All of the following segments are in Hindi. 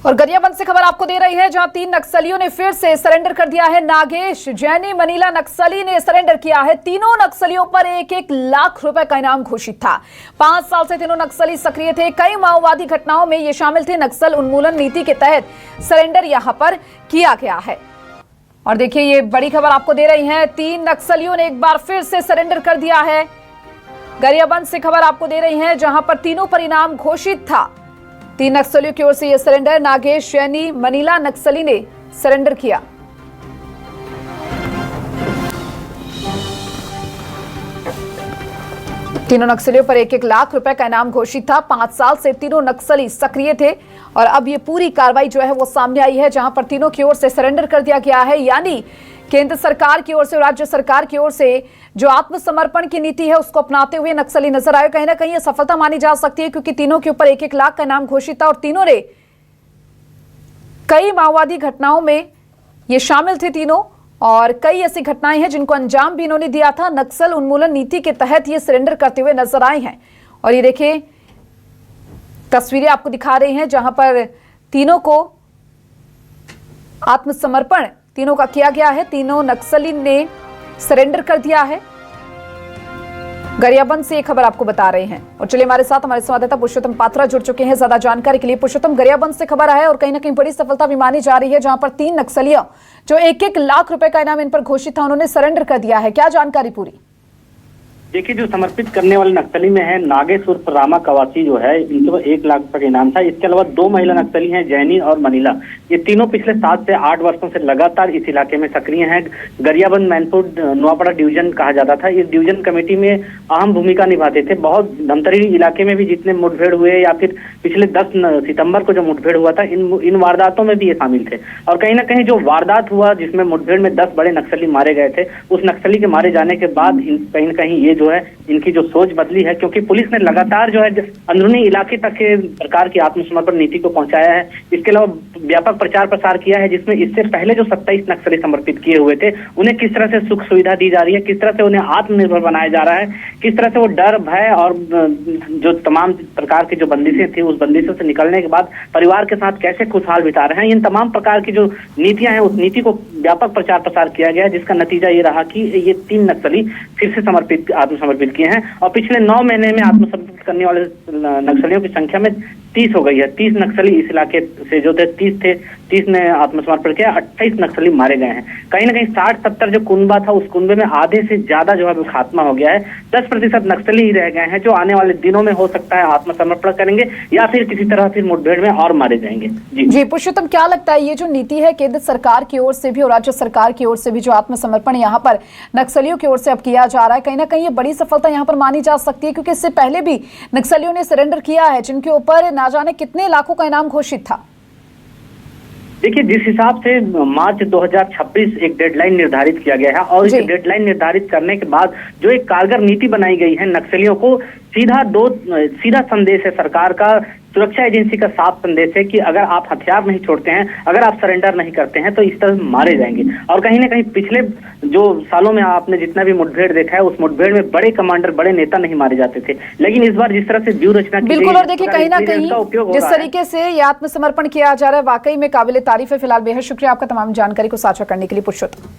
और गरियाबंद से खबर आपको दे रही है, जहां 3 नक्सलियों ने फिर से सरेंडर कर दिया है। नागेश, जैनी, मनीला नक्सली ने सरेंडर किया है। तीनों नक्सलियों पर 1-1 लाख रुपए का इनाम घोषित था। 5 साल से तीनों नक्सली सक्रिय थे। कई माओवादी घटनाओं में ये शामिल थे। नक्सल उन्मूलन नीति के तहत सरेंडर यहां पर किया गया है। और देखिए, ये बड़ी खबर आपको दे रही है, 3 नक्सलियों ने एक बार फिर से सरेंडर कर दिया है। गरियाबंद से खबर आपको दे रही है, जहां पर तीनों पर इनाम घोषित था। 3 नक्सलियों की ओर से यह सरेंडर, नागेश, जैनी, मनीला नक्सली ने सरेंडर किया। तीनों नक्सलियों पर 1-1 लाख रुपए का इनाम घोषित था। 5 साल से तीनों नक्सली सक्रिय थे और अब ये पूरी कार्रवाई जो है वो सामने आई है, जहां पर तीनों की ओर से सरेंडर कर दिया गया है। यानी केंद्र सरकार की ओर से, राज्य सरकार की ओर से जो आत्मसमर्पण की नीति है उसको अपनाते हुए नक्सली नजर आए। कहीं ना कहीं ये सफलता मानी जा सकती है, क्योंकि तीनों के ऊपर 1-1 लाख का इनाम घोषित था और तीनों ने कई माओवादी घटनाओं में ये शामिल थे तीनों, और कई ऐसी घटनाएं हैं जिनको अंजाम भी इन्होंने दिया था। नक्सल उन्मूलन नीति के तहत ये सरेंडर करते हुए नजर आए हैं। और ये देखिए, तस्वीरें आपको दिखा रही हैं, जहां पर तीनों को आत्मसमर्पण तीनों का किया गया है। तीनों नक्सली ने सरेंडर कर दिया है। गरियाबंद से ये खबर आपको बता रहे हैं। और चलिए, हमारे साथ हमारे संवाददाता पुरुषोत्तम पात्रा जुड़ चुके हैं ज्यादा जानकारी के लिए। पुरुषोत्तम, गरियाबंद से खबर है और कहीं ना कहीं बड़ी सफलता भी मानी जा रही है, जहां पर 3 नक्सलियों जो 1-1 लाख रुपए का इनाम इन पर घोषित था, उन्होंने सरेंडर कर दिया है। क्या जानकारी पूरी? देखिए, जो समर्पित करने वाले नक्सली में है नागेश उर्फ रामा कवासी, जो है इनको 1 लाख रुपए का इनाम था। इसके अलावा 2 महिला नक्सली हैं, जैनी और मनीला। ये तीनों पिछले 7 से 8 वर्षों से लगातार इस इलाके में सक्रिय हैं। गरियाबंद मैनपुर नोआपाड़ा डिवीजन कहा जाता था। इस डिवीजन कमेटी में अहम भूमिका निभाते थे। बहुत धमतरी इलाके में भी जितने मुठभेड़ हुए, या फिर पिछले 10 सितंबर को जो मुठभेड़ हुआ था, इन वारदातों में भी ये शामिल थे। और कहीं ना कहीं जो वारदात हुआ जिसमें मुठभेड़ में 10 बड़े नक्सली मारे गए थे, उस नक्सली के मारे जाने के बाद कहीं ना कहीं ये जो है इनकी जो सोच बदली है, क्योंकि पुलिस ने लगातार जो है अंदरूनी इलाके तक सरकार की आत्मसमर्पण नीति को पहुंचाया है। इसके अलावा व्यापक प्रचार प्रसार किया है, जिसमें इससे पहले जो 27 नक्सली समर्पित किए हुए थे, उन्हें किस तरह से सुख सुविधा दी जा रही है, किस तरह से उन्हें आत्मनिर्भर बनाया जा रहा है, किस तरह से वो डर, भय और जो तमाम प्रकार की जो बंदिशें थी, उस बंदिशों से निकलने के बाद परिवार के साथ कैसे खुशहाल बिता रहे हैं, इन तमाम प्रकार की जो नीतियां हैं, उस नीति को व्यापक प्रचार प्रसार किया गया, जिसका नतीजा ये रहा कि ये 3 नक्सली फिर से आत्मसमर्पित किए हैं। और पिछले 9 महीने में आत्मसमर्पित करने वाले नक्सलियों की संख्या में 30 हो गई है। 30 नक्सली इस इलाके से जो थे, 30 ने आत्मसमर्पण किया। 28 नक्सली मारे गए हैं। कहीं ना कहीं 60-70 जो कुनबा था, उस कुनबे में आधे से ज्यादा जो है खात्मा हो गया है। 10% नक्सली ही रह गए हैं, जो आने वाले दिनों में हो सकता है आत्मसमर्पण करेंगे या फिर किसी तरह फिर मुठभेड़ में और मारे जाएंगे। जी पुरुषोत्तम, क्या लगता है ये जो नीति है केंद्र सरकार की ओर से भी और राज्य सरकार की ओर से भी, जो आत्मसमर्पण यहाँ पर नक्सलियों की ओर से अब किया जा रहा है, कहीं ना कहीं ये बड़ी सफलता यहाँ पर मानी जा सकती है? क्योंकि इससे पहले भी नक्सलियों ने सरेंडर किया है, जिनके ऊपर ना जाने कितने लाखों का इनाम घोषित था। देखिए, जिस हिसाब से मार्च 2026 एक डेडलाइन निर्धारित किया गया है, और इस डेडलाइन निर्धारित करने के बाद जो एक कारगर नीति बनाई गई है, नक्सलियों को सीधा संदेश है सरकार का, सुरक्षा एजेंसी का साफ संदेश है कि अगर आप हथियार नहीं छोड़ते हैं, अगर आप सरेंडर नहीं करते हैं, तो इस तरह मारे जाएंगे। और कहीं ना कहीं पिछले जो सालों में आपने जितना भी मुठभेड़ देखा है, उस मुठभेड़ में बड़े कमांडर, बड़े नेता नहीं मारे जाते थे, लेकिन इस बार जिस तरह से व्यूह रचना की बिल्कुल। और देखिए, कहीं ना कहीं जिस तरीके से ये आत्मसमर्पण किया जा रहा है, वाकई में काबिल तारीफ है। फिलहाल बेहद शुक्रिया आपका तमाम जानकारी को साझा करने के लिए पुरुषोत्तम।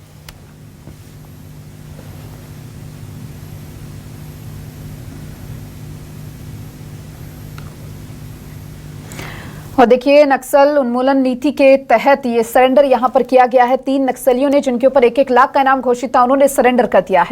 और देखिए, नक्सल उन्मूलन नीति के तहत ये सरेंडर यहां पर किया गया है। 3 नक्सलियों ने, जिनके ऊपर 1-1 लाख का इनाम घोषित था, उन्होंने सरेंडर कर दिया है।